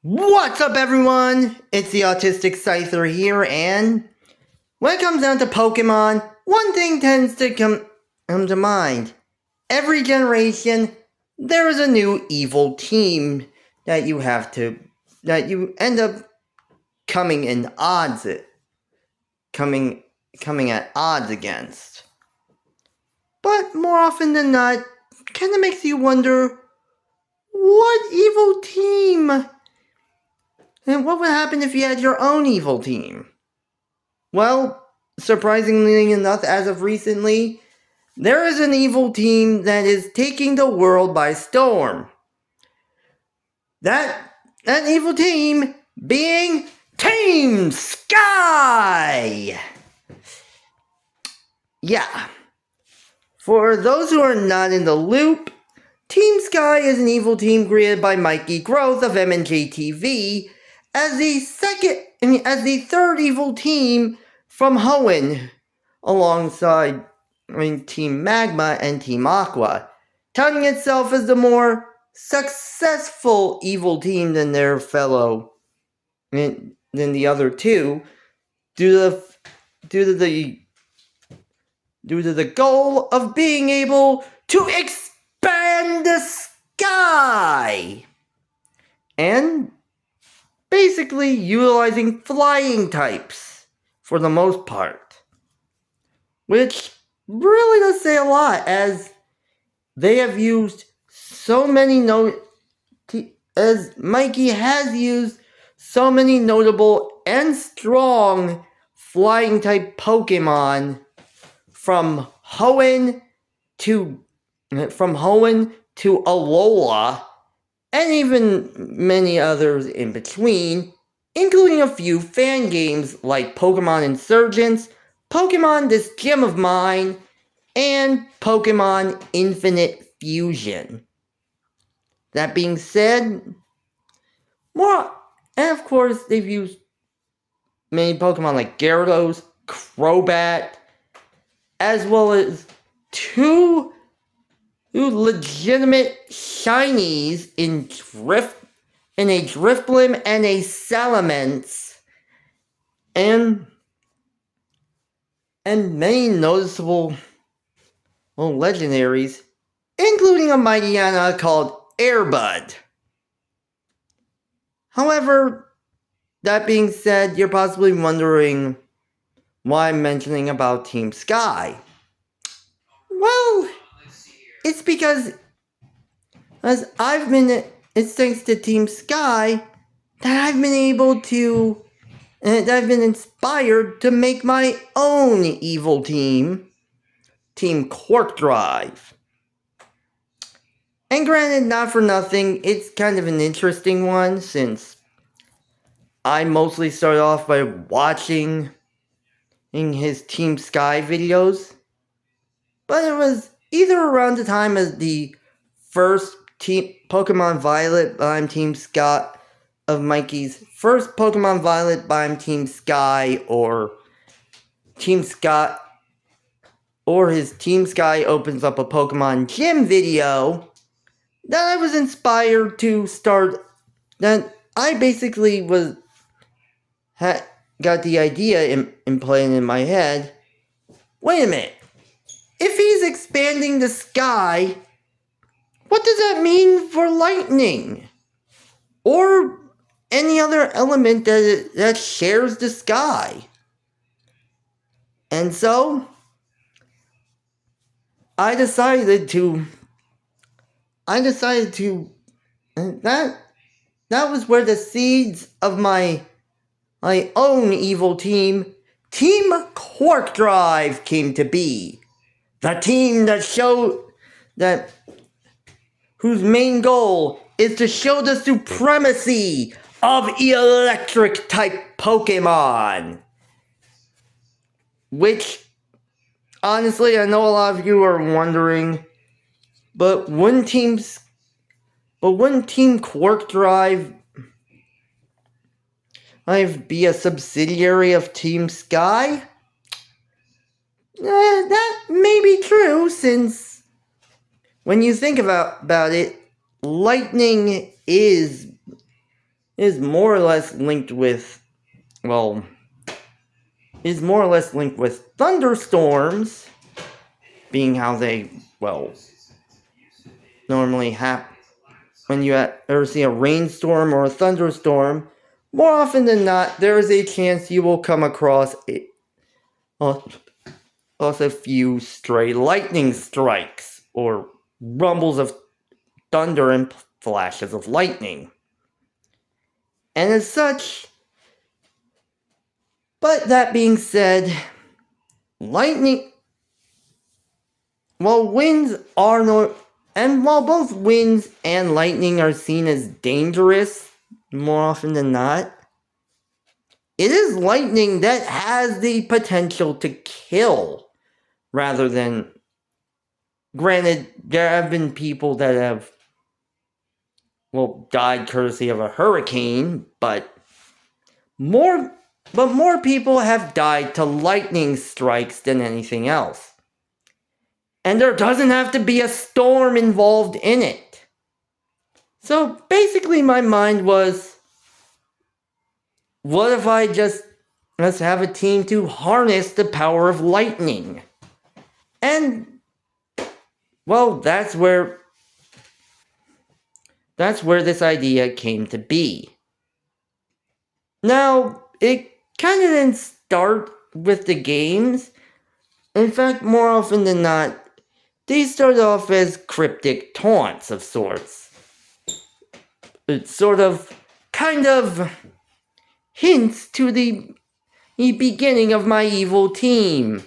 What's up, everyone? It's the Autistic Scyther here, and when it comes down to Pokemon, one thing tends to come to mind. Every generation, there is a new evil team that you end up coming at odds against. But more often than not, kind of makes you wonder, what evil team? And what would happen if you had your own evil team? Well, surprisingly enough, as of recently, there is an evil team that is taking the world by storm. That evil team being Team Sky! Yeah. For those who are not in the loop, Team Sky is an evil team created by Mikey Growth of M&J TV as the third evil team from Hoenn, alongside Team Magma and Team Aqua, touting itself as the more successful evil team than their fellow, than the other two, due to the goal of being able to expand the sky, and basically utilizing flying types for the most part, which really does say a lot, as they have used so many as Mikey has used so many notable and strong flying type Pokemon from Hoenn to Alola, and even many others in between, including a few fan games like Pokemon Insurgents, Pokemon This Gem of Mine, and Pokemon Infinite Fusion. That being said, and of course they've used many Pokemon like Gyarados, Crobat, as well as two legitimate shinies in a Drifblim and a Salamence, and many noticeable legendaries, including a Mightyena called Airbud. However, that being said, you're possibly wondering why I'm mentioning about Team Sky. Well, it's because it's thanks to Team Sky that I've been inspired to make my own evil team, Team Quark Drive. And granted, not for nothing, it's kind of an interesting one, since I mostly started off by watching his Team Sky videos, but it was either around the time of the first Pokemon Violet by Team Sky, of Mikey's first Pokemon Violet by Team Sky, or his Team Sky opens up a Pokemon Gym video, that I was inspired to start. That I basically got the idea in playing in my head. Wait a minute. If he's expanding the sky, what does that mean for lightning? Or any other element that shares the sky? And so, I decided to, that was where the seeds of my own evil team, Team Quark Drive, came to be. The team whose main goal is to show the supremacy of electric type Pokemon. Which, honestly, I know a lot of you are wondering, but wouldn't Team Quark Drive be a subsidiary of Team Sky? That may be true, since when you think about it, lightning is is more or less linked with, thunderstorms, being how they, normally happen. When you ever see a rainstorm or a thunderstorm, more often than not, there is a chance you will come across a few stray lightning strikes, or rumbles of thunder and flashes of lightning. And as such, but that being said, lightning, while both winds and lightning are seen as dangerous more often than not, it is lightning that has the potential to kill, rather than, granted, there have been people that have, died courtesy of a hurricane, but more people have died to lightning strikes than anything else. And there doesn't have to be a storm involved in it. So basically my mind was, what if I just let's have a team to harness the power of lightning? And that's where this idea came to be. Now, it kind of didn't start with the games. In fact, more often than not, these started off as cryptic taunts of sorts. It kind of hints to the beginning of my evil team,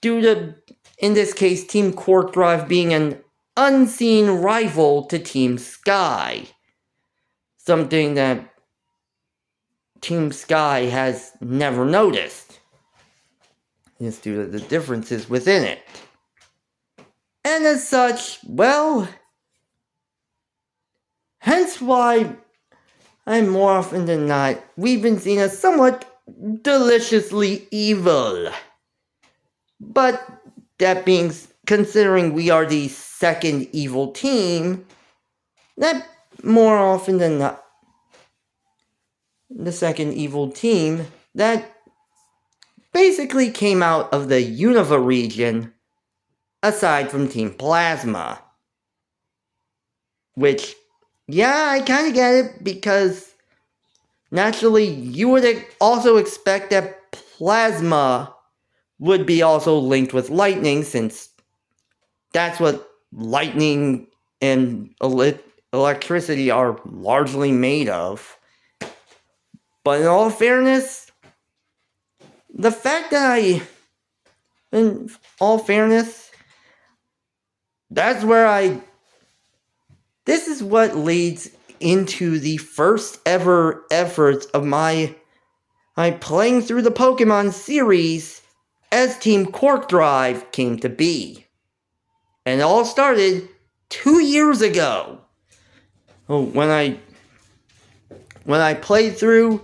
due to, in this case, Team Quark Drive being an unseen rival to Team Sky. Something that Team Sky has never noticed. It's due to the differences within it. And as such, hence why I'm more often than not, we've been seen as somewhat deliciously evil. But that being, considering we are the second evil team, that more often than not, the second evil team that basically came out of the Unova region, aside from Team Plasma. Which, yeah, I kind of get it, because naturally you would also expect that Plasma would be also linked with lightning, since that's what lightning and electricity are largely made of. But in all fairness, this is what leads into the first ever efforts of my playing through the Pokemon series as Team Quark Drive came to be. And it all started 2 years ago, when I played through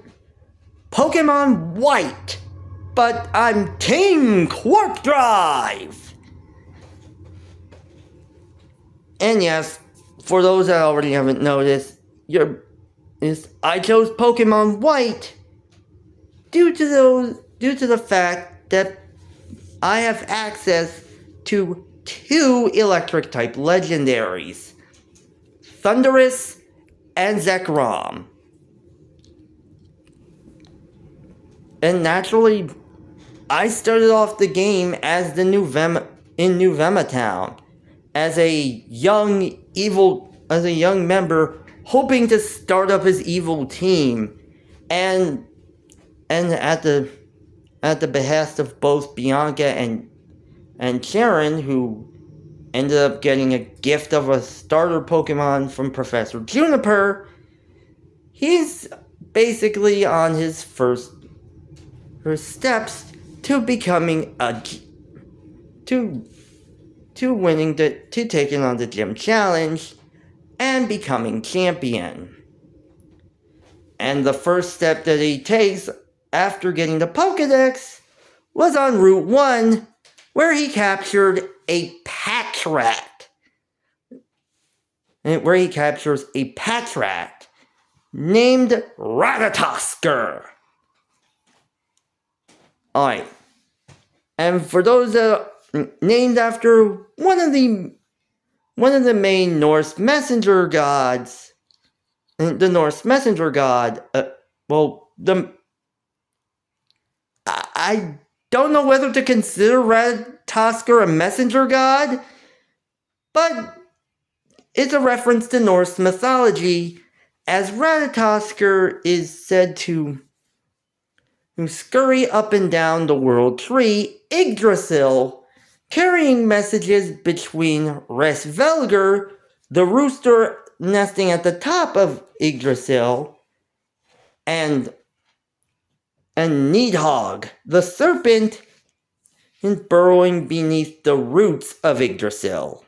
Pokemon White, but I'm Team Quark Drive! And yes, for those that already haven't noticed, I chose Pokemon White due to the fact that I have access to 2 electric type legendaries, Thundurus and Zekrom. And naturally, I started off the game as in New Vema Town, as a young member hoping to start up his evil team, and at the behest of both Bianca and Sharon, who ended up getting a gift of a starter Pokemon from Professor Juniper, he's basically on his first steps to becoming to taking on the gym challenge and becoming champion. And the first step that he takes after getting the Pokedex was on Route 1, where he captured a Patrat. Where he captures a Patrat. named Ratatosker. Alright. And for those named after one of the main Norse messenger gods, the Norse messenger god, I don't know whether to consider Ratatosker a messenger god, but it's a reference to Norse mythology, as Ratatosker is said to scurry up and down the world tree, Yggdrasil, carrying messages between Resvelger, the rooster nesting at the top of Yggdrasil, and Nidhogg, the serpent burrowing beneath the roots of Yggdrasil.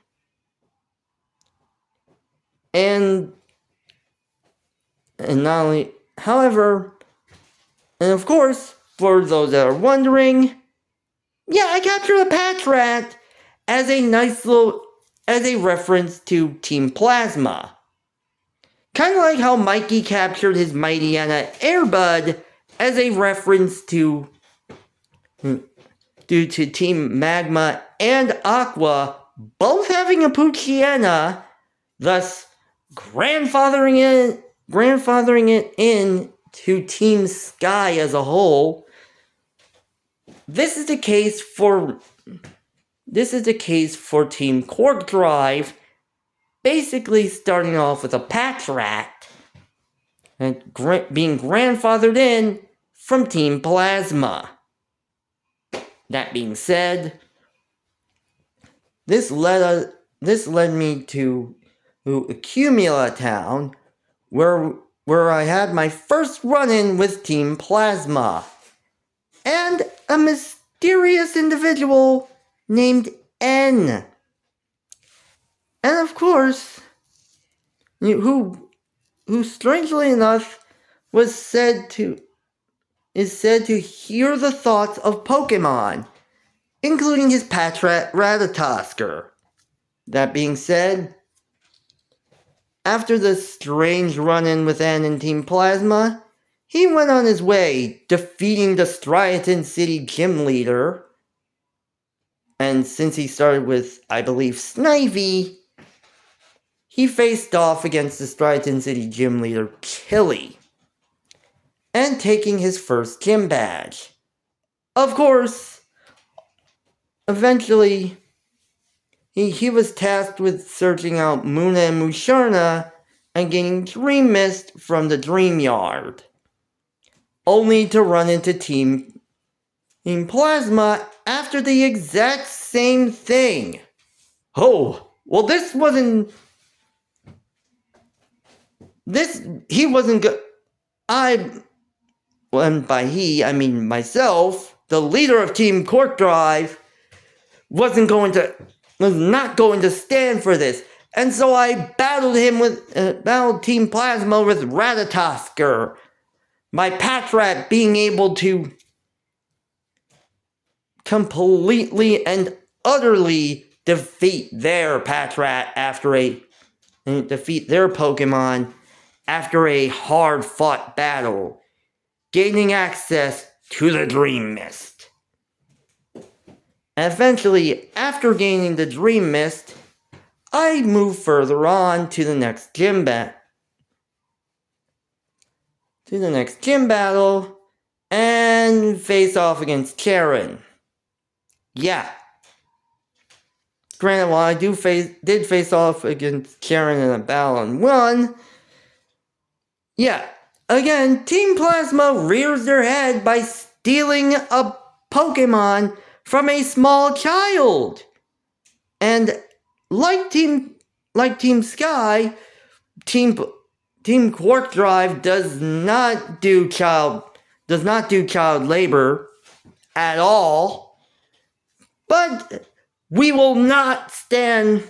And not only, however, and of course, for those that are wondering, yeah, I captured a patch rat as a reference to Team Plasma. Kind of like how Mikey captured his Mightyena Airbud as a reference to Team Magma and Aqua both having a Poochyena, thus grandfathering it in to Team Sky as a whole. This is the case for Team Quark Drive, basically starting off with a patch rat and being grandfathered in from Team Plasma. That being said, this led me to Accumula Town, where I had my first run-in with Team Plasma, and a mysterious individual named N. And of course, who strangely enough is said to hear the thoughts of Pokemon, including his patch rat Ratatosker. That being said, after the strange run-in with N and Team Plasma, he went on his way, defeating the Striaton City gym leader. And since he started with, I believe, Snivy, he faced off against the Striaton City gym leader, Killy, and taking his first gym badge. Of course, eventually, he was tasked with searching out Muna and Musharna and getting Dream Mist from the Dream Yard, only to run into Team Plasma after the exact same thing. Oh, well, he wasn't good. And by he, I mean myself, the leader of Team Quark Drive, was not going to stand for this. And so I battled Team Plasma with Ratatosker, my patch rat being able to completely and utterly defeat their patch rat defeat their Pokemon after a hard-fought battle, gaining access to the Dream Mist. Eventually, after gaining the Dream Mist, I move further on to the next gym battle. And face off against Karen. Yeah. Granted, while I did face off against Karen in a battle on 1, yeah. Again, Team Plasma rears their head by stealing a Pokemon from a small child. And like Team Sky, Team Quark Drive does not do child labor at all. But we will not stand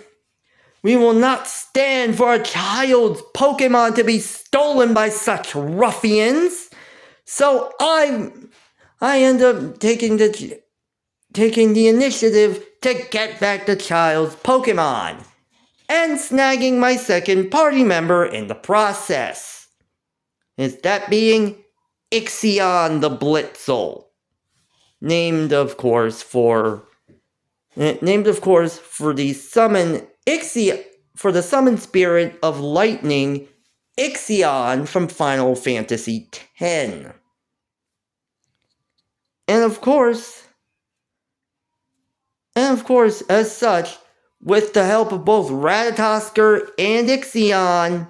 for a child's Pokemon to be stolen by such ruffians. So I end up taking the initiative to get back the child's Pokemon, and snagging my second party member in the process. Is that being Ixion the Blitzel, named of course for the summon spirit of lightning Ixion from Final Fantasy X. And of course, as such, with the help of both Ratatoskr and Ixion,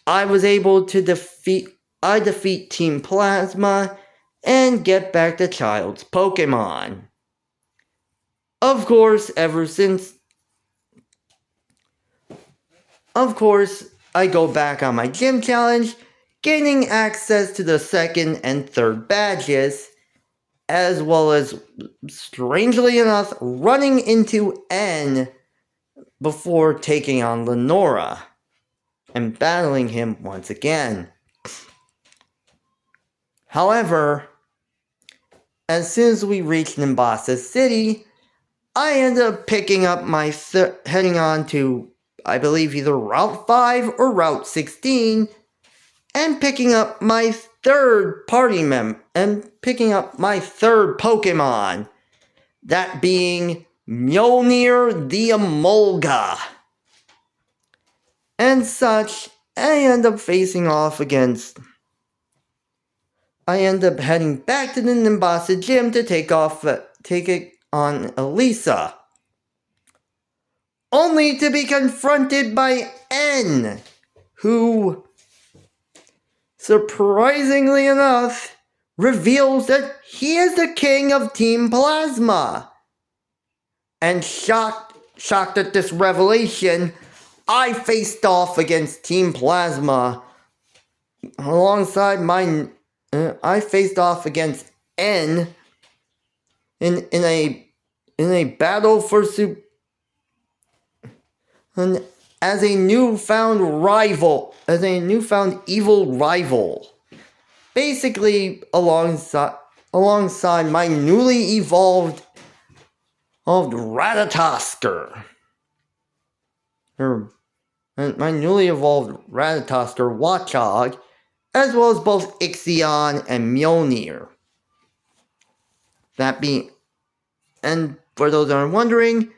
I was able to defeat Team Plasma and get back the child's Pokemon. Of course, I go back on my gym challenge, gaining access to the second and third badges, as well as, strangely enough, running into N before taking on Lenora and battling him once again. However, as soon as we reach Nimbasa City, I end up picking up heading on to, I believe, either Route 5 or Route 16, and picking up my third Pokemon, that being Mjolnir the Emolga. And such, I end up heading back to the Nimbasa gym to take it on Elisa, only to be confronted by N, who, surprisingly enough, reveals that he is the king of Team Plasma. And shocked at this revelation, I faced off against Team Plasma I faced off against N in a battle for as a newfound evil rival. Basically, alongside my newly evolved Ratatoskr. My newly evolved Ratatoskr Watchog, as well as both Ixion and Mjolnir. And for those that are wondering,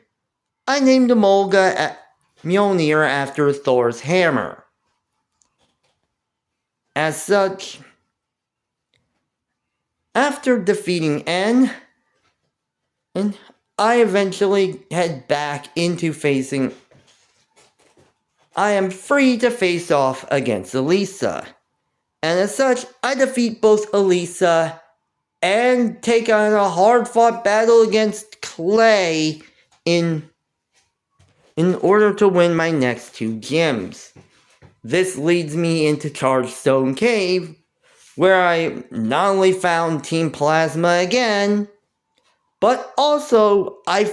I named Emolga Mjolnir after Thor's hammer. As such, after defeating N, I eventually head back into I am free to face off against Elisa. And as such, I defeat both Elisa and take on a hard-fought battle against Clay in order to win my next two gyms. This leads me into Chargestone Cave, where I not only found Team Plasma again, but also I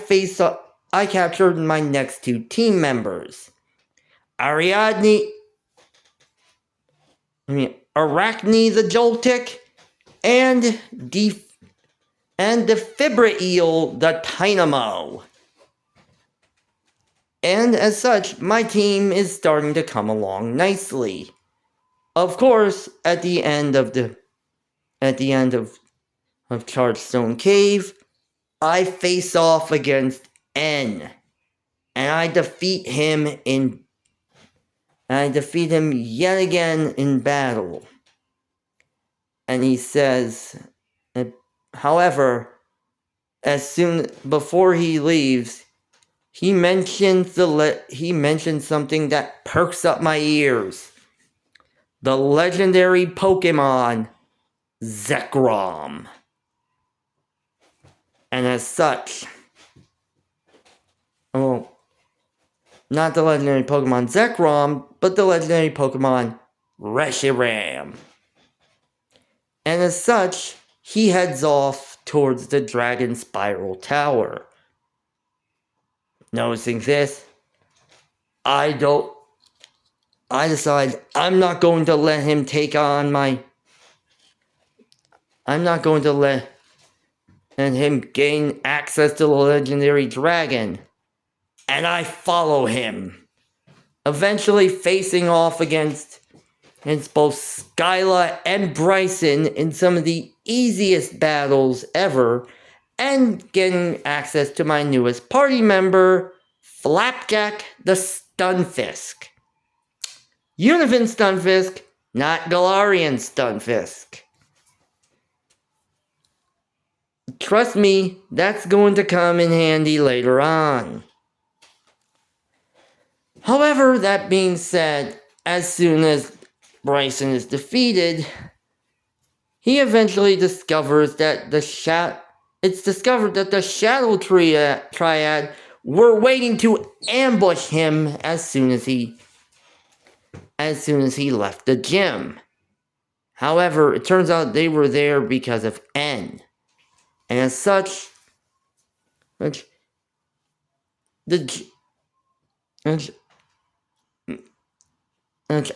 captured my next two team members, Arachne the Joltik, and Defibriel the Tynamo. And as such, my team is starting to come along nicely. Of course, at the end of Chargestone Cave, I face off against N, and I defeat him yet again in battle. And he says, however, before he leaves, he mentions something that perks up my ears. The legendary Pokemon Zekrom. And as such, not the legendary Pokemon Zekrom, but the legendary Pokemon Reshiram. And as such, he heads off towards the Dragon Spiral Tower. Noticing this, I decide I'm not going to let him gain access to the legendary dragon. And I follow him, eventually facing off against against both Skyla and Bryson in some of the easiest battles ever, and getting access to my newest party member, Flapjack the Stunfisk. Unifin Stunfisk, not Galarian Stunfisk. Trust me, that's going to come in handy later on. However, that being said, as soon as Bryson is defeated, he eventually discovers that it's discovered that the Shadow Triad were waiting to ambush him as soon as he left the gym. However, it turns out they were there because of N. And as such,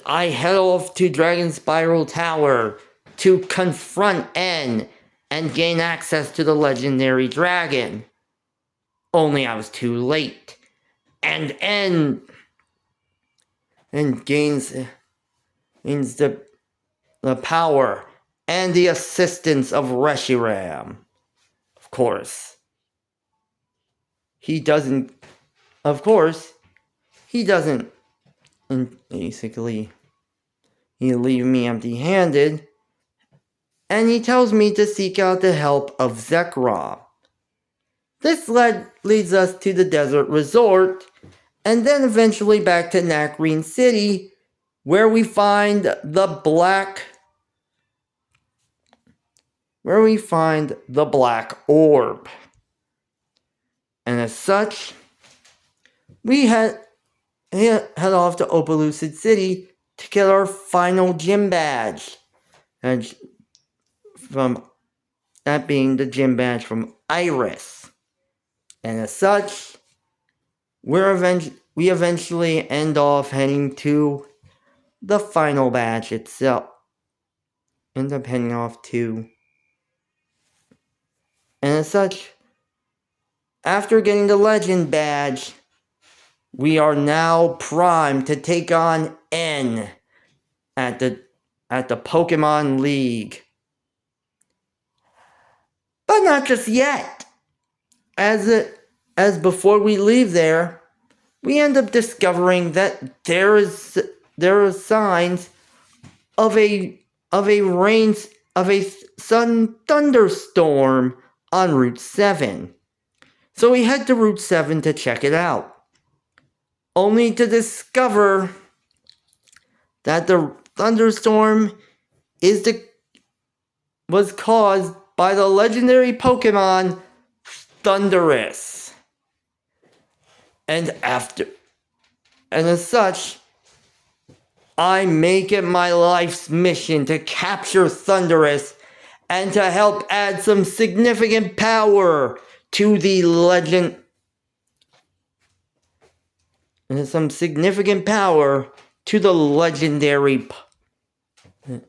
I head off to Dragon Spiral Tower to confront N and gain access to the legendary dragon. Only I was too late. And N gains the power and the assistance of Reshiram. Of course, he doesn't. And basically, he leaves me empty-handed, and he tells me to seek out the help of Zekrom. This leads us to the desert resort, and then eventually back to Nacrene City, where we find the black orb. And as such, we head off to Opelucid City to get our final gym badge. And from that being the gym badge from Iris. And as such, we eventually end off heading to the final badge itself. End up heading off to. And as such, after getting the legend badge, we are now primed to take on N at the Pokemon League. But not just yet. As before we leave there, we end up discovering that there are signs of a sudden thunderstorm on Route 7. So we head to Route 7 to check it out, only to discover that the thunderstorm was caused by the legendary Pokemon Thundurus. And as such, I make it my life's mission to capture Thundurus and to help add some significant power to the legend. And some significant power to the legendary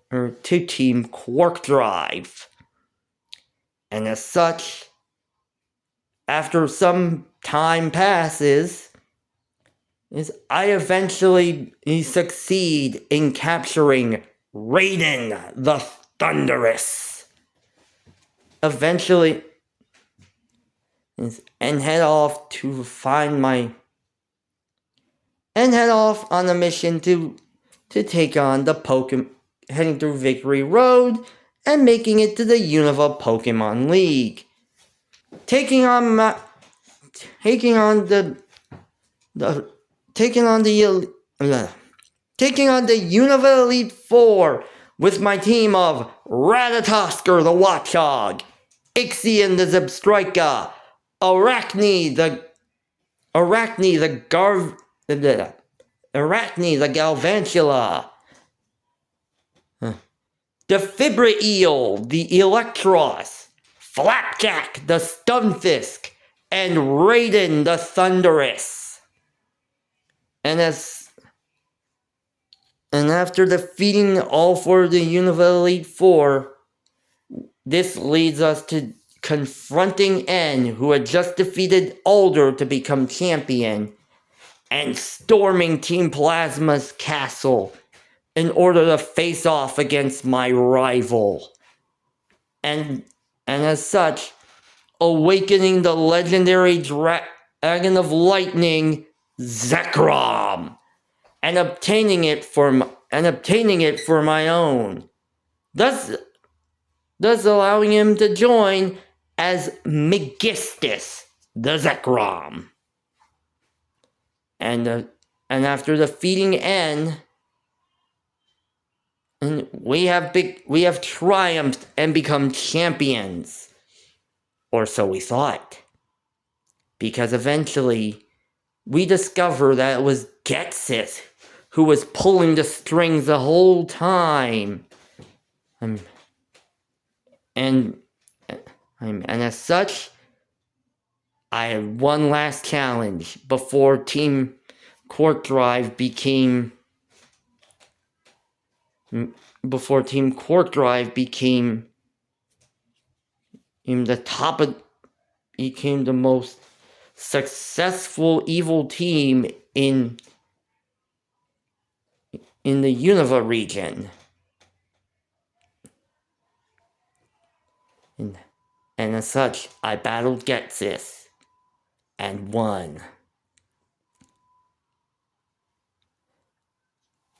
to Team Quark Drive. And as such, after some time passes, I eventually succeed in capturing Raiden the Thundurus. Eventually, and head off on a mission to take on the Pokemon, heading through Victory Road and making it to the Unova Pokemon League. Taking on the Unova Elite Four with my team of Ratatoskr the Watchog, Ixion the Zebstrika, Arachne the Galvantula, Defibrieel the Electros, Flapjack the Stunfisk, and Raiden the Thundurus. And after defeating all four of the Unova Elite Four, this leads us to confronting N, who had just defeated Alder to become champion, and storming Team Plasma's castle in order to face off against my rival. And as such, awakening the legendary Dragon of Lightning, Zekrom, and obtaining it for my own. Thus allowing him to join as Megistus, the Zekrom. And after defeating N, we have triumphed and become champions. Or so we thought. Because eventually, we discover that it was Getsis who was pulling the strings the whole time. And as such, I had one last challenge before Team Quark Drive became the most successful evil team in the Unova region. And as such, I battled Getsis and won.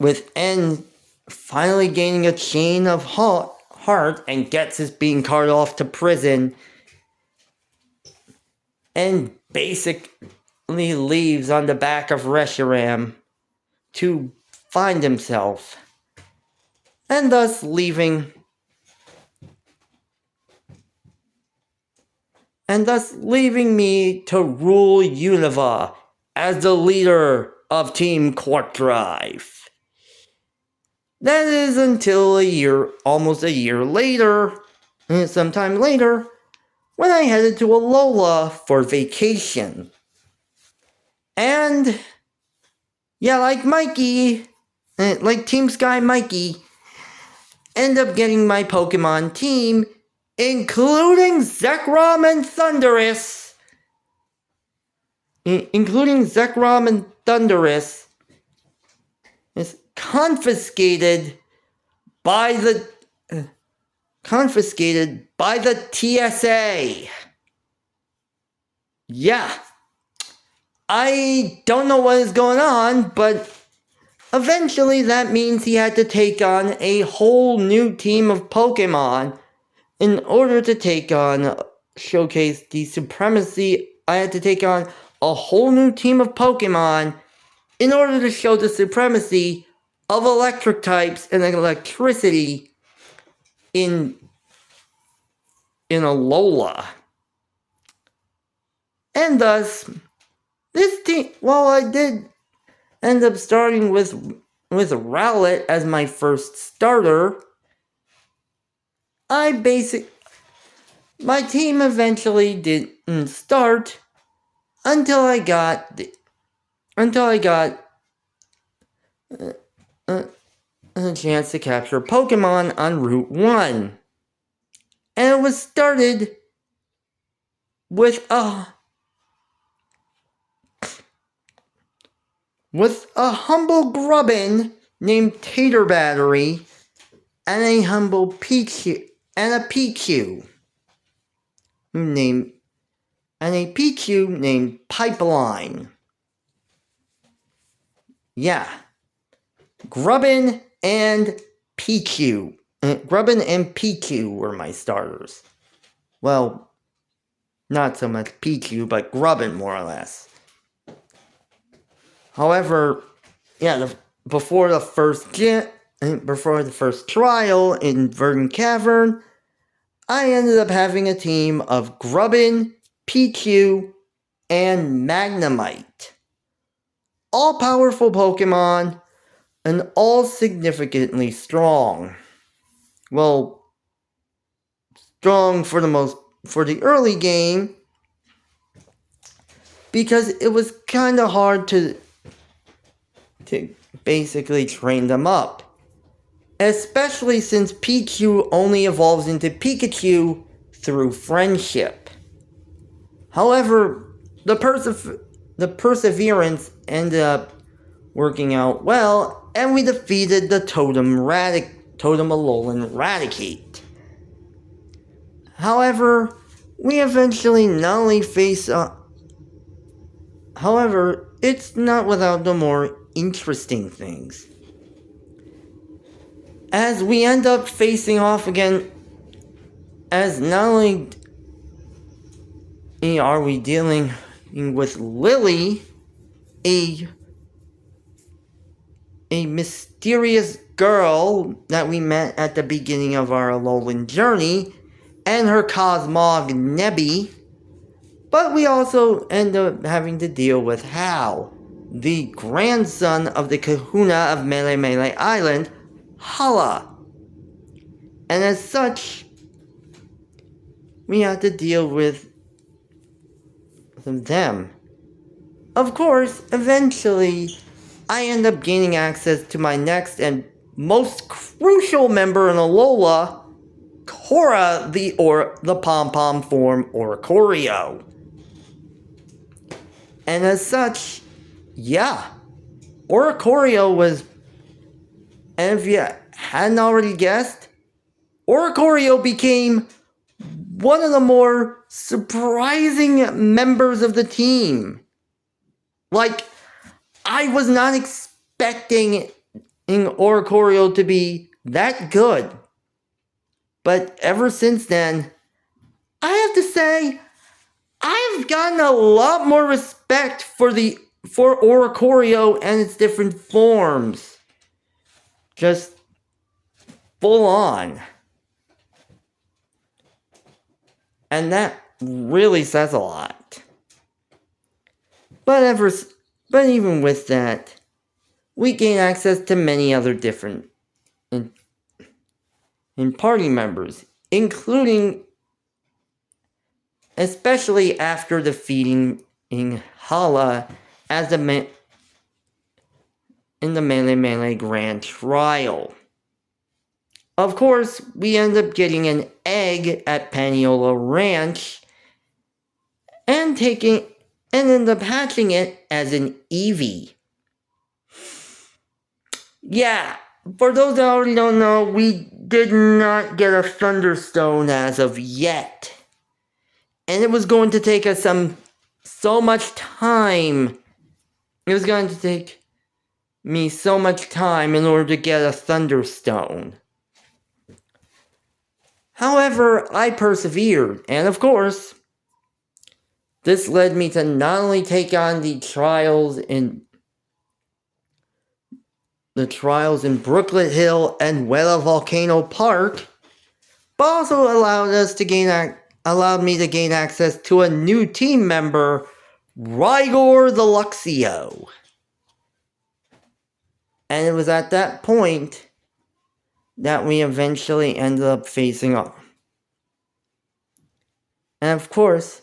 With N finally gaining a chain of heart and Getsis being carted off to prison, and basically leaves on the back of Reshiram to find himself, and thus leaving me to rule Unova as the leader of Team Quark Drive. That is until almost a year later, sometime later, when I headed to Alola for vacation. And, yeah, like Mikey, like Team Sky Mikey, end up getting my Pokemon team, including Zekrom and Thundurus, is confiscated by the TSA. Yeah. I don't know what is going on, but eventually that means he had to take on a whole new team of Pokemon in order to showcase the supremacy. I had to take on a whole new team of Pokemon in order to show the supremacy of electric types and electricity in Alola. And thus, this team, while I did end up starting with Rowlet as my first starter, my team eventually didn't start until I got a chance to capture Pokemon on Route 1. And it was started with a humble Grubbin named Tater Battery and a humble Pichu named Pipeline. Yeah. Grubbin and Pichu were my starters. Well, not so much Pichu, but Grubbin more or less. However, yeah, before the first trial in Verdant Cavern, I ended up having a team of Grubbin, Pichu, and Magnemite. All powerful Pokemon, and all significantly strong. Well, strong for the early game, because it was kind of hard to basically train them up. Especially since Pichu only evolves into Pikachu through friendship. However, the perseverance ended up working out well, and we defeated the Totem Alolan Raticate. However, we eventually not only face however, it's not without the more interesting things. As we end up facing off again, as not only are we dealing with Lily, a mysterious girl that we met at the beginning of our Alolan journey, and her Cosmog Nebby, but we also end up having to deal with Hal, the grandson of the kahuna of Mele Mele Island, Hala. And as such, we have to deal with them. Of course, eventually, I end up gaining access to my next and most crucial member in Alola, Cora, the pom-pom form Oricorio. And as such, yeah, Oricorio was, and if you hadn't already guessed, Oricorio became one of the more surprising members of the team. Like, I was not expecting Oricorio to be that good. But ever since then, I have to say, I've gotten a lot more respect for Oricorio and its different forms. Just full on. And that really says a lot. But even with that, we gain access to many other different party members, including, especially after defeating Hala as in the Mele Mele Grand Trial. Of course, we end up getting an egg at Paniola Ranch and end up hatching it as an Eevee. Yeah, for those that already don't know, we did not get a Thunderstone as of yet. And it was going to take us so much time. It was going to take me so much time in order to get a Thunderstone. However, I persevered, and of course, this led me to not only take on the trials in Brooklet Hill and Wella Volcano Park, but also allowed me to gain access to a new team member, Rigor the Luxio. And it was at that point that we eventually ended up facing off. And of course,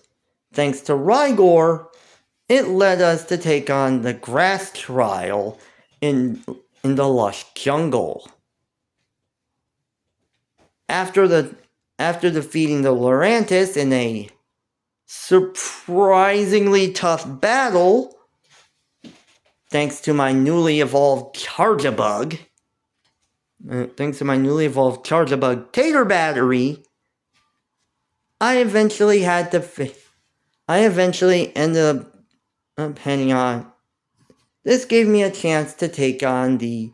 thanks to Rigor, it led us to take on the grass trial in the lush jungle. After defeating the Lurantis in a surprisingly tough battle, thanks to my newly evolved Charjabug, Tater Battery, I eventually ended up heading on. This gave me a chance to take on the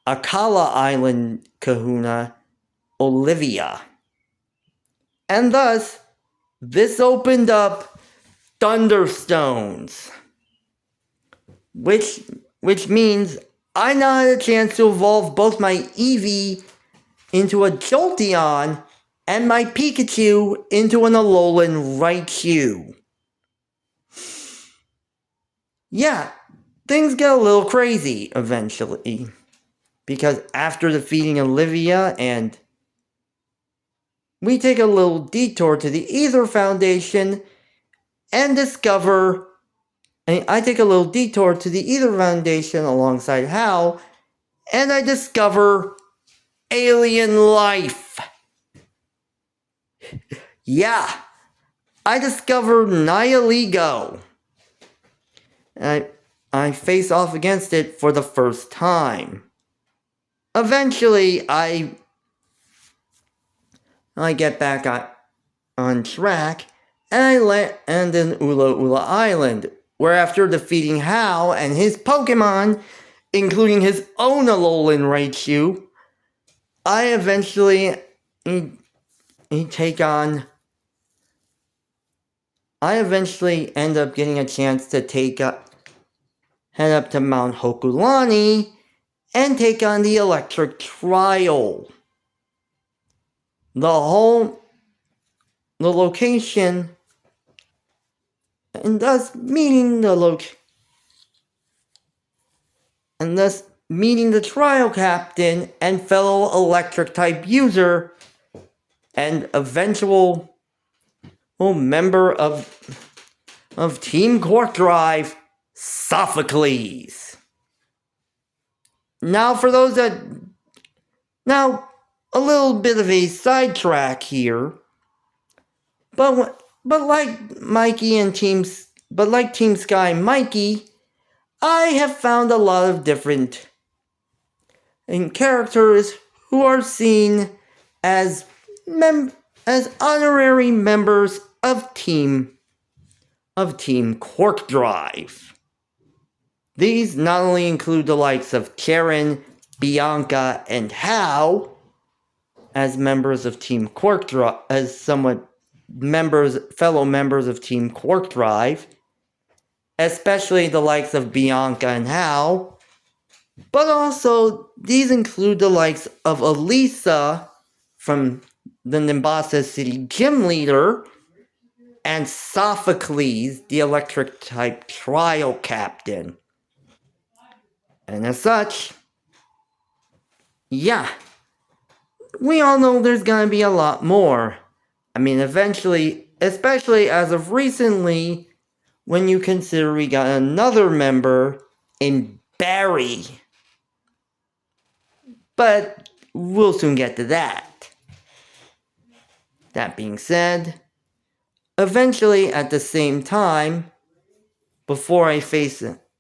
Akala Island kahuna, Olivia. And thus, this opened up Thunderstones. Which means I now had a chance to evolve both my Eevee into a Jolteon and my Pikachu into an Alolan Raichu. Yeah, things get a little crazy eventually. Because after defeating Olivia we take a little detour to the Ether Foundation and I take a little detour to the Ether Foundation alongside Hal, and I discover alien life. Yeah, I discover Nihilego. And I face off against it for the first time. eventually I get back on track, and I land in Ula Ula Island, where after defeating Hal and his Pokemon, including his own Alolan Raichu, I eventually end up getting a chance to head up to Mount Hokulani and take on the Electric Trial. The location, and thus meeting the trial captain and fellow electric type user and eventual member of Team Quark Drive, Sophocles. Now a little bit of a sidetrack here, but like Team Sky Mikey, I have found a lot of different characters who are seen as honorary members of Team Quark Drive. These not only include the likes of Karen, Bianca, and Hal as members of Team Quark Drive, fellow members of Team Quark Drive, especially the likes of Bianca and Hal, but also these include the likes of Elisa from the Nimbasa City Gym Leader, and Sophocles, the electric type trial captain. And as such, yeah, we all know there's gonna be a lot more. I mean, eventually, especially as of recently, when you consider we got another member in Barry. But we'll soon get to that. That being said, eventually at the same time,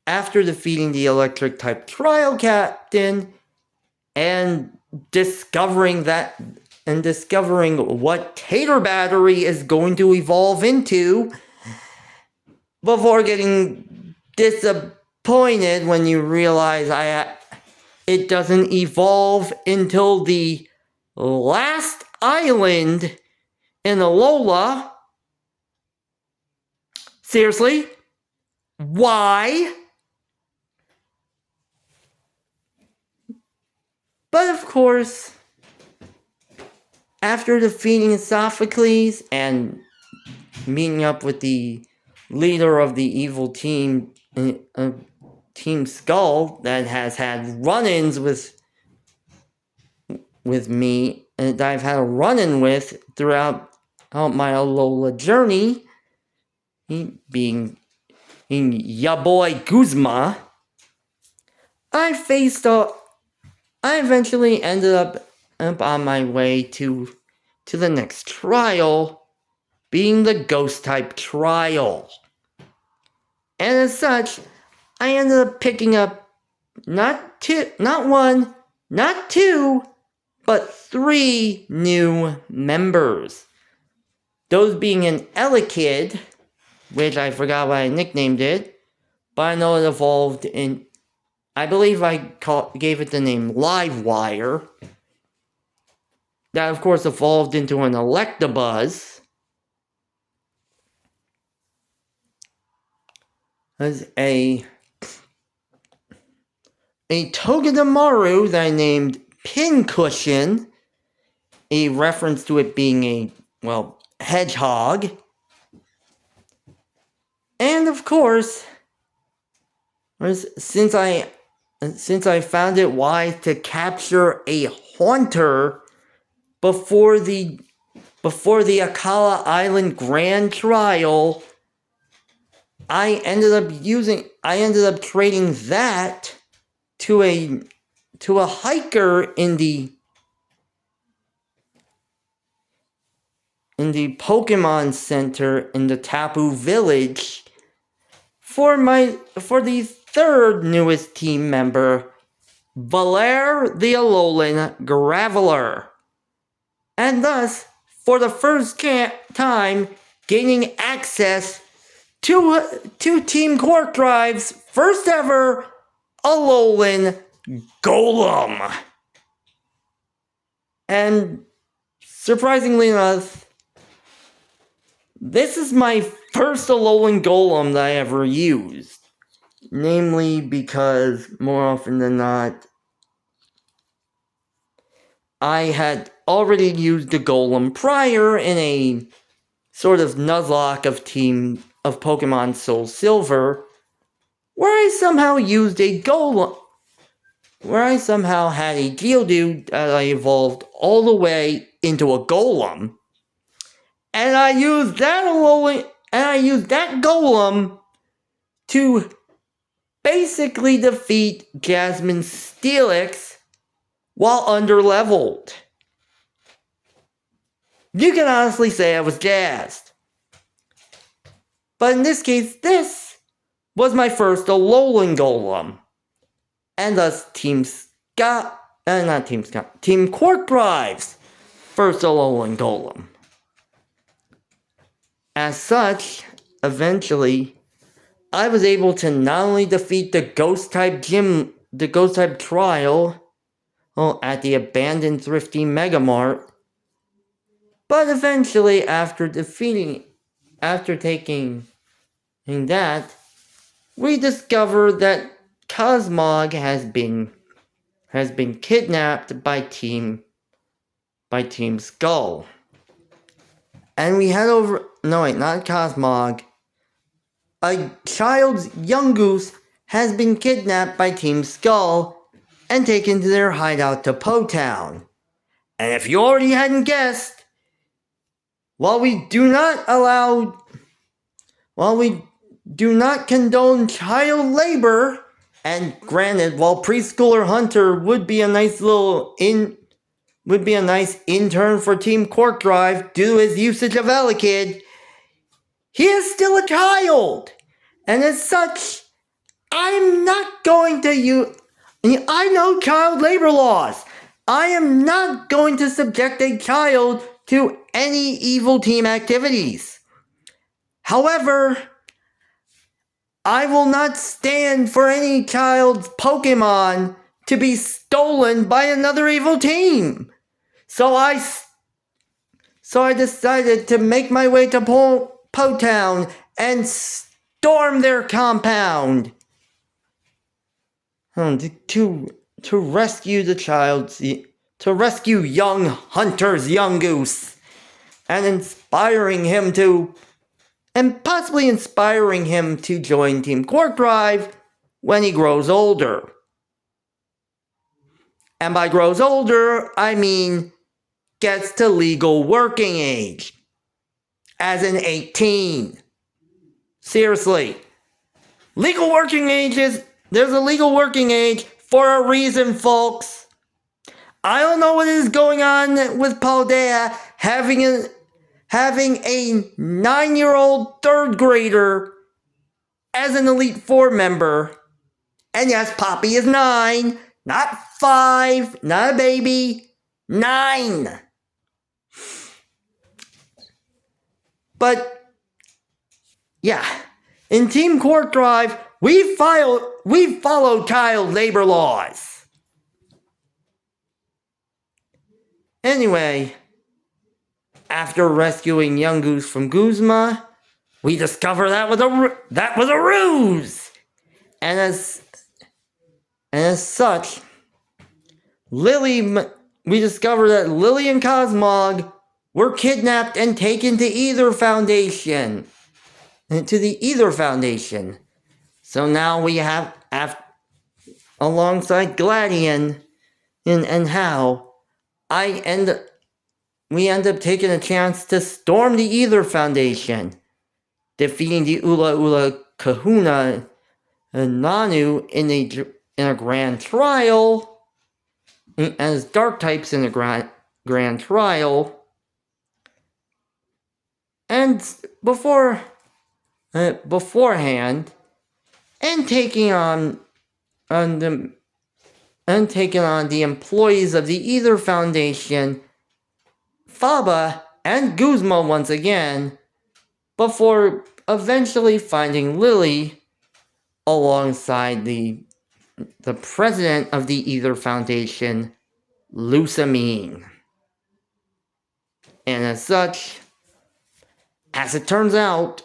after defeating the electric type trial captain and discovering what Tater Battery is going to evolve into, before getting disappointed when you realize it doesn't evolve until the last island in Alola. Seriously? Why? But of course, after defeating Sophocles and meeting up with the leader of the evil team, Team Skull, that has had run-ins with me, and that I've had a run-in with throughout my Alola journey, being ya boy Guzma, I eventually ended up on my way to the next trial, being the Ghost type trial. And as such, I ended up picking up not one, not two, but 3 new members. Those being an Elekid, which I forgot what I nicknamed it, but I know it evolved in, I believe I gave it the name Livewire. That of course evolved into an Electabuzz. As a Togedemaru that I named Pincushion, a reference to it being a, hedgehog. And of course, since I found it wise to capture a Haunter before the Akala Island Grand Trial, I ended up trading that to a hiker in the Pokemon Center in the Tapu Village for the 3rd newest team member, Valer the Alolan Graveler, and thus, for the first time, gaining access to Team Quark Drive's first ever Alolan Golem. And surprisingly enough, this is my first Alolan Golem that I ever used. Namely because, more often than not, I had already used the Golem prior in a sort of Nuzlocke of Pokemon Soul Silver, where I somehow used a Golem, where I somehow had a Geodude that I evolved all the way into a Golem, and I used that Golem to basically defeat Jasmine Steelix while underleveled. You can honestly say I was jazzed. But in this case, this was my first Alolan Golem. And thus Team Quark Drive's first Alolan Golem. As such, eventually, I was able to not only defeat the Ghost-type trial at the abandoned Thrifty Megamart, but eventually, after taking that, we discovered that Cosmog has been kidnapped by Team Skull. And we head over... No, wait, not Cosmog. A child's Yungoos has been kidnapped by Team Skull and taken to their hideout to Po-Town. And if you already hadn't guessed, while we do not condone child labor, and granted, while Preschooler Hunter would be a nice intern for Team Quark Drive due to his usage of Elekid, he is still a child, and as such, I'm not going to I know child labor laws. I am not going to subject a child to any evil team activities. However, I will not stand for any child's Pokemon to be stolen by another evil team. So I decided to make my way to Po-Town and storm their compound to rescue young Hunter's Yungoos and possibly inspiring him to join Team Quark Drive when he grows older. And by grows older, I mean gets to legal working age. As in 18. Seriously. There's a legal working age for a reason, folks. I don't know what is going on with Paldea having a 9-year-old third grader as an Elite Four member. And yes, Poppy is 9, not 5, not a baby, 9. But, yeah, in Team Quark Drive, we follow child labor laws. Anyway, after rescuing Yungoos from Guzma, we discover that was a ruse. And as such, we discover that Lily and Cosmog were kidnapped and taken to the Ether Foundation. So now we have, alongside Gladion and Hal, we end up taking a chance to storm the Ether Foundation, defeating the Ula Ula Kahuna and Nanu in a grand trial, as dark types in a grand trial, and beforehand, and taking on the and taking on the employees of the Ether Foundation, Faba, and Guzma once again, before eventually finding Lily alongside the president of the Ether Foundation, Lusamine. And as such, as it turns out,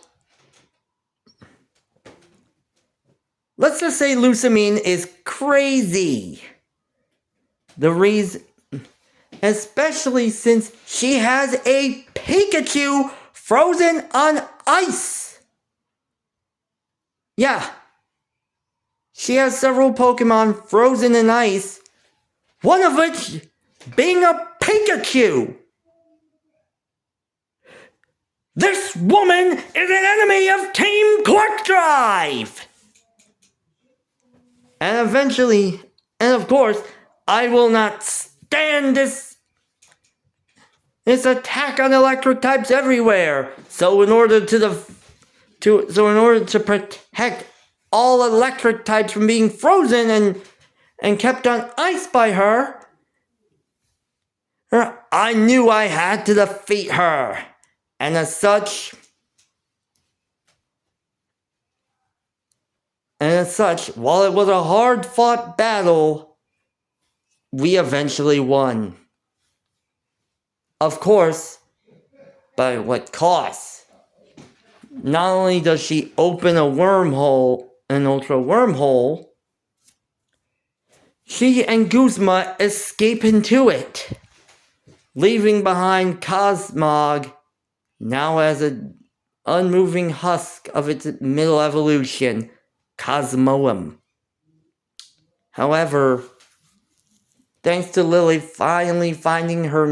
let's just say Lusamine is crazy. The reason, especially since she has a Pikachu frozen on ice. Yeah. She has several Pokemon frozen in ice, one of which being a Pikachu. This woman is an enemy of Team Quark Drive! And eventually, and of course, I will not stand this attack on electric types everywhere. So in order to protect all electric types from being frozen and kept on ice by her, I knew I had to defeat her. And as such, while it was a hard-fought battle, we eventually won. Of course, but at what cost? Not only does she open a wormhole, an ultra wormhole, she and Guzma escape into it, leaving behind Cosmog, now as an unmoving husk of its middle evolution, Cosmoem. However, thanks to Lily finally finding her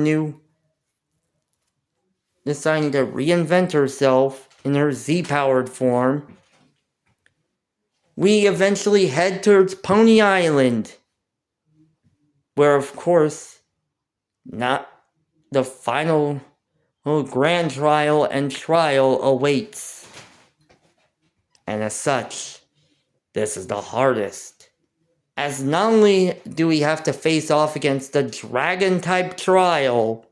deciding to reinvent herself in her Z-powered form, we eventually head towards Pony Island, where of course, not the final grand trial and trial awaits. And as such, this is the hardest, as not only do we have to face off against the dragon-type trial,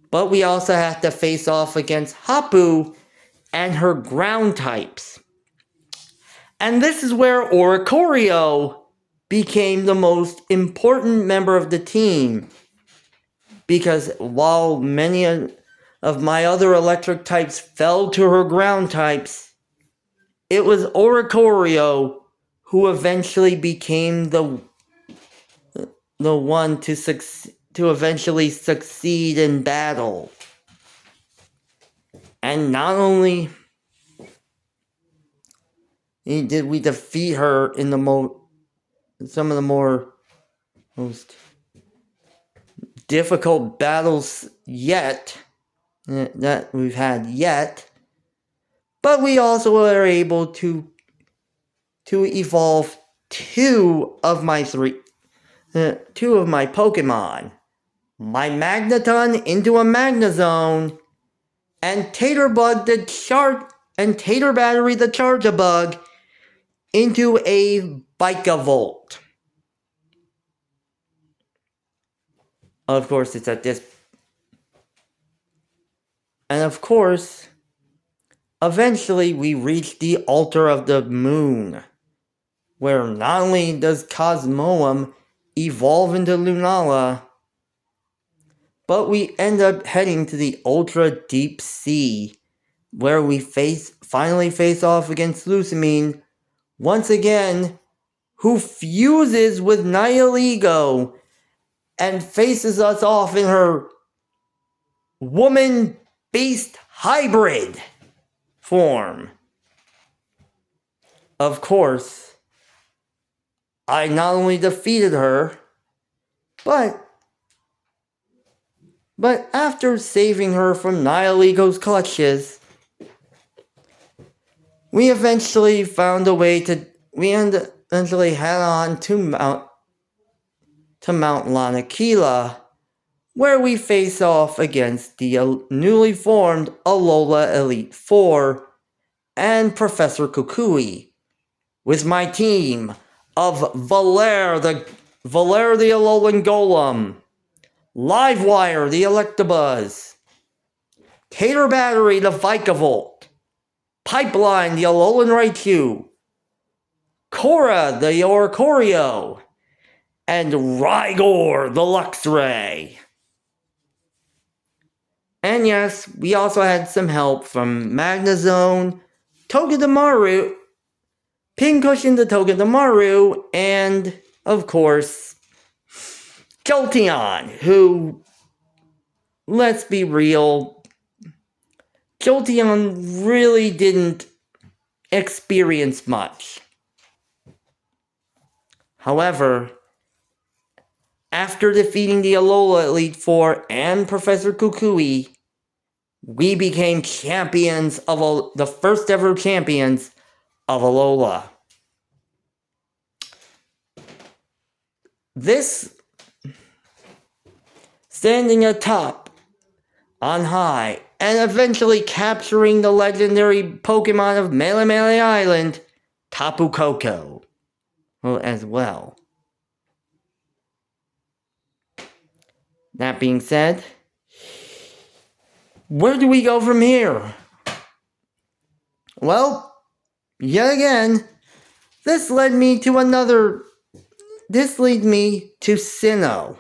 but we also have to face off against Hapu and her ground types. And this is where Oricorio became the most important member of the team, because while many of my other electric types fell to her ground types, it was Oricorio who eventually became the one to eventually succeed in battle. And not only did we defeat her in some of the most difficult battles that we've had yet, but we also were able to evolve two of my Pokemon, my Magneton into a Magnezone, and Tater Battery the Charge-a-Bug into a Bike-a-Volt. Of course, it's at this. And of course, eventually we reach the Altar of the Moon, where not only does Cosmoem evolve into Lunala, but we end up heading to the Ultra Deep Sea, where we finally face off against Lusamine, once again, who fuses with Nihilego and faces us off in her woman-beast hybrid form. Of course, I not only defeated her, but after saving her from Nihilego's clutches, we eventually found a way eventually head on to Mount Lanakila, where we face off against the newly formed Alola Elite Four and Professor Kukui, with my team of Valer the Alolan Golem, Livewire the Electabuzz, Tater Battery the Vikavolt, Pipeline the Alolan Raichu, Korra the Oricorio, and Rygor the Luxray. And yes, we also had some help from Magnezone, Togedemaru, Pincushion the Togedemaru, and, of course, Jolteon, who, let's be real, Jolteon really didn't experience much. However, after defeating the Alola Elite Four and Professor Kukui, we became champions of the first ever champions of Alola. This, standing atop, on high, and eventually capturing the legendary Pokemon of Melemele Island, Tapu Koko, as well. That being said, where do we go from here? Well, yet again, this leads me to Sinnoh,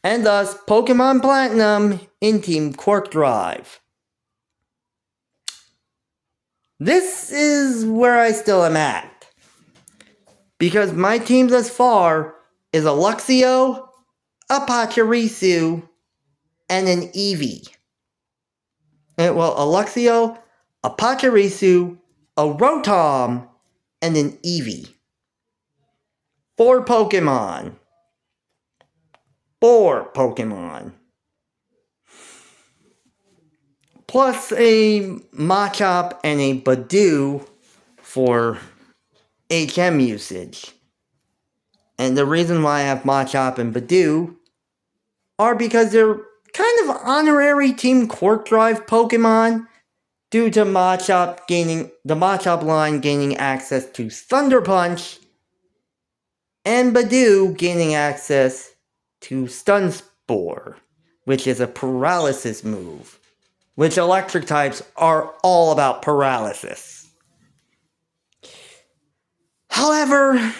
and thus Pokemon Platinum in Team Quark Drive. This is where I still am at, because my team thus far is a Luxio, a Pachirisu, and an Eevee. A Luxio, a Pachirisu, a Rotom, and an Eevee. 4 Pokemon. Plus a Machop and a Badoo for HM usage. And the reason why I have Machop and Badoo are because they're kind of honorary Team Quark Drive Pokemon due to the Machop line gaining access to Thunder Punch and Badoo gaining access to Stun Spore, which is a paralysis move, which electric types are all about paralysis. However,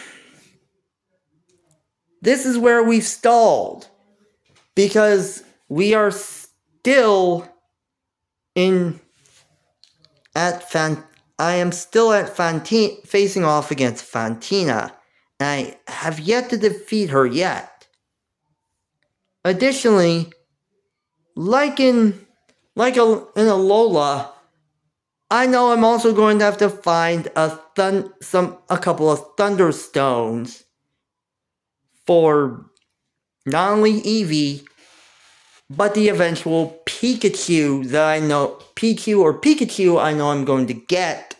this is where we've stalled, because we are still I am still facing off against Fantina, and I have yet to defeat her yet. Additionally, like in Alola, I know I'm also going to have to find a couple of Thunderstones for not only Eevee, but the eventual Pikachu I know I'm going to get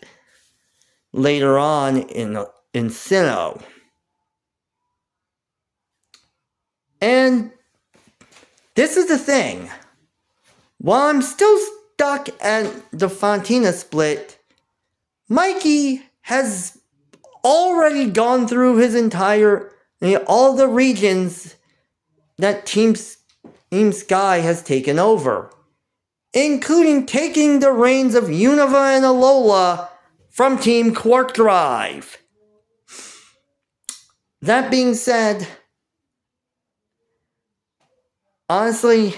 later on in Sinnoh. And this is the thing. While I'm still stuck at the Fantina split, Mikey has already gone through all the regions that Team Sky has taken over, including taking the reins of Unova and Alola from Team Quark Drive. That being said, honestly,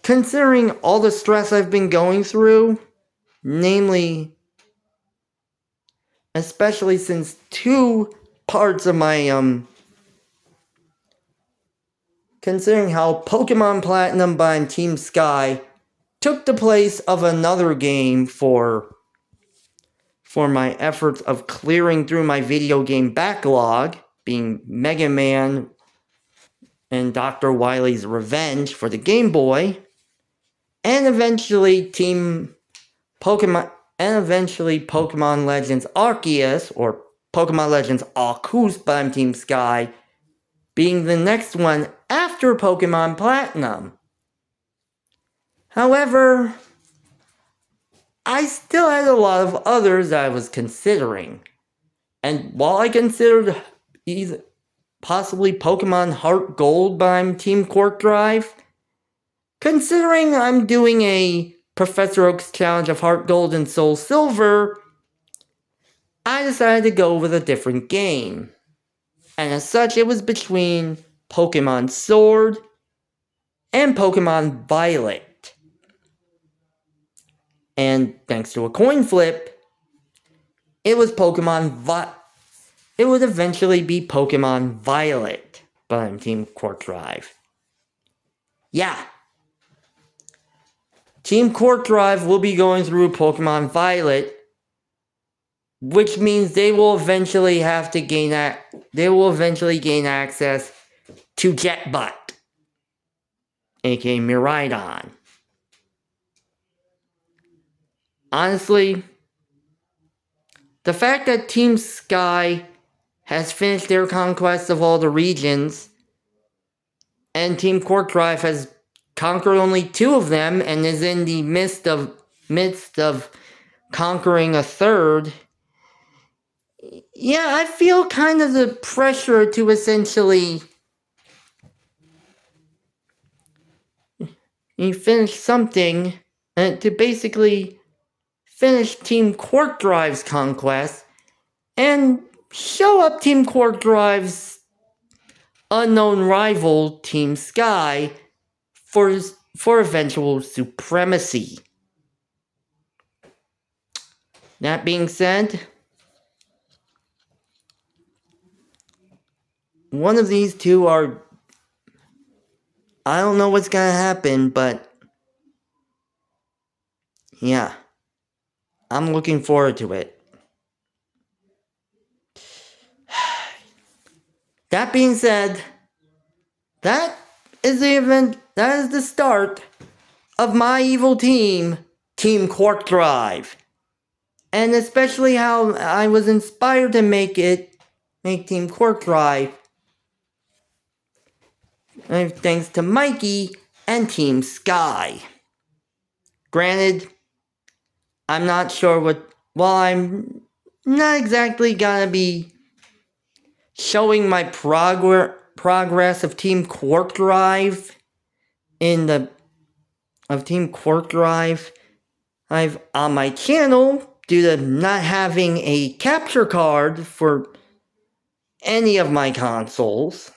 considering all the stress I've been going through, namely, especially since 2 parts of my, considering how Pokemon Platinum by Team Sky took the place of another game for my efforts of clearing through my video game backlog, being Mega Man and Dr. Wily's Revenge for the Game Boy, and eventually Pokemon Legends Arceus, or Pokemon Legends Arceus by Team Sky, being the next one after Pokemon Platinum. However, I still had a lot of others I was considering. And while I considered either possibly Pokemon Heart Gold by Team Quark Drive, considering I'm doing a Professor Oak's challenge of Heart Gold and Soul Silver, I decided to go with a different game. And as such, it was between Pokemon Sword and Pokemon Violet. And thanks to a coin flip, it was it would eventually be Pokemon Violet by Team Quark Drive. Yeah. Team Quark Drive will be going through Pokemon Violet, which means they will eventually gain access to Jetbutt, aka Miraidon. Honestly, the fact that Team Sky has finished their conquest of all the regions, and Team Quark Drive has conquered only 2 of them and is in the midst of conquering a third. Yeah, I feel kind of the pressure to essentially finish something, to basically finish Team Quark Drive's conquest and show up Team Quark Drive's unknown rival, Team Sky, for eventual supremacy. That being said, one of these two are... I don't know what's gonna happen, but... yeah. I'm looking forward to it. That being said, that is the start of my evil team, Team Quark Drive. And especially how I was inspired to make Team Quark Drive, thanks to Mikey and Team Sky. Granted, I'm not sure I'm not exactly gonna be showing my progress of Team Quark Drive I've on my channel due to not having a capture card for any of my consoles.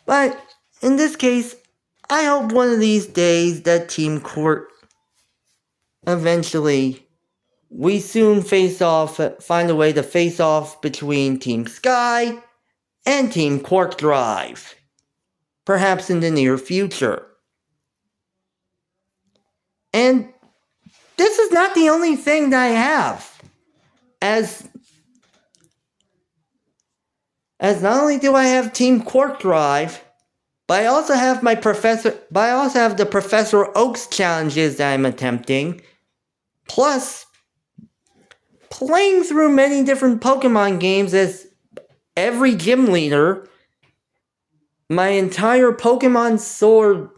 But in this case, I hope one of these days that Team Quark eventually we soon find a way to face off between Team Sky and Team Quark Drive. Perhaps in the near future. And this is not the only thing that I have. As not only do I have Team Quark Drive, but I also have the Professor Oak's challenges that I'm attempting. Plus, playing through many different Pokemon games as every gym leader, my entire Pokemon Sword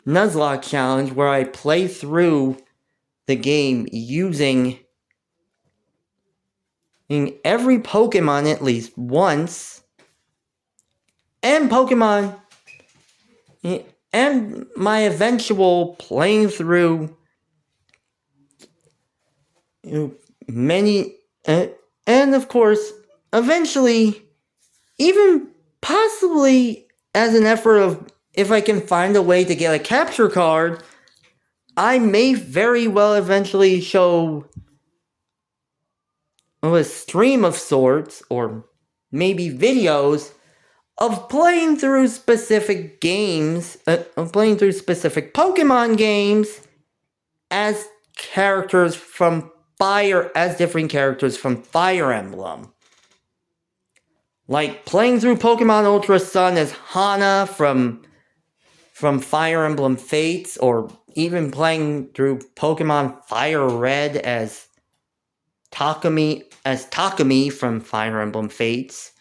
Nuzlocke challenge, where I play through the game using every Pokemon at least once, and my eventual playing through many, and of course, eventually, even possibly as an effort of, if I can find a way to get a capture card, I may very well eventually show a stream of sorts, or maybe videos, of playing through specific games, playing through specific Pokemon games, as different characters from Fire Emblem. Like playing through Pokemon Ultra Sun as Hana from Fire Emblem Fates, or even playing through Pokemon Fire Red as Takumi from Fire Emblem Fates.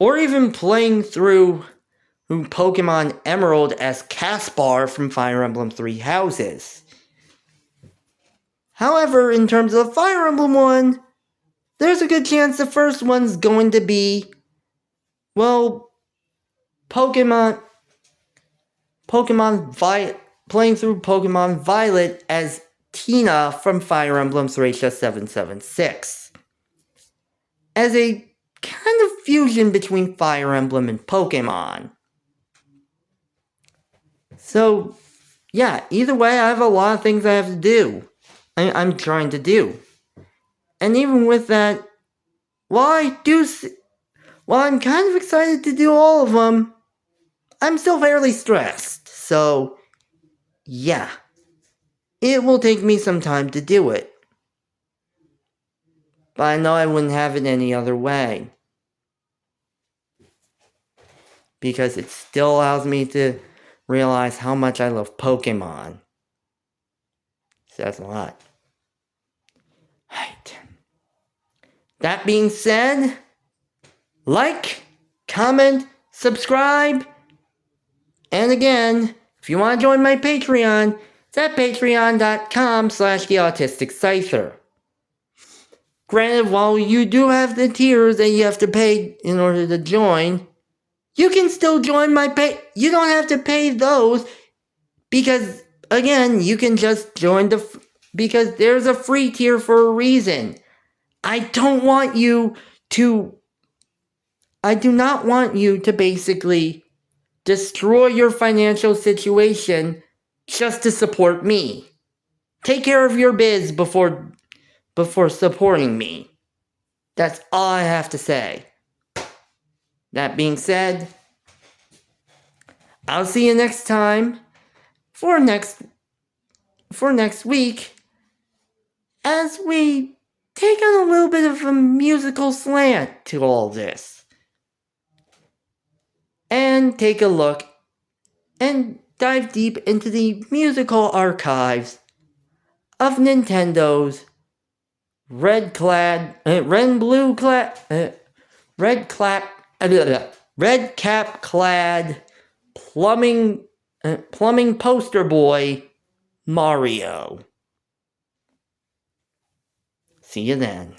Or even playing through who Pokemon Emerald as Caspar from Fire Emblem Three Houses. However, in terms of the Fire Emblem one, there's a good chance the first one's going to be, well, playing through Pokemon Violet as Tina from Fire Emblem Thracia 776. As a kind of fusion between Fire Emblem and Pokemon. So, yeah, either way, I have a lot of things I have to do. I'm trying to do. And even with that, while I'm kind of excited to do all of them, I'm still fairly stressed. So, yeah. It will take me some time to do it. But I know I wouldn't have it any other way. Because it still allows me to realize how much I love Pokemon. Says a lot. Right. That being said, like, comment, subscribe, and again, if you want to join my Patreon, it's at patreon.com/theautisticcypher. Granted, while you do have the tiers that you have to pay in order to join, you can still join my you don't have to pay those, because, again, you can just join because there's a free tier for a reason. I do not want you to basically destroy your financial situation just to support me. Take care of your biz before supporting me. That's all I have to say. That being said, I'll see you next time for next week as we take on a little bit of a musical slant to all this. And take a look and dive deep into the musical archives of Nintendo's red cap clad plumbing poster boy Mario. See you then.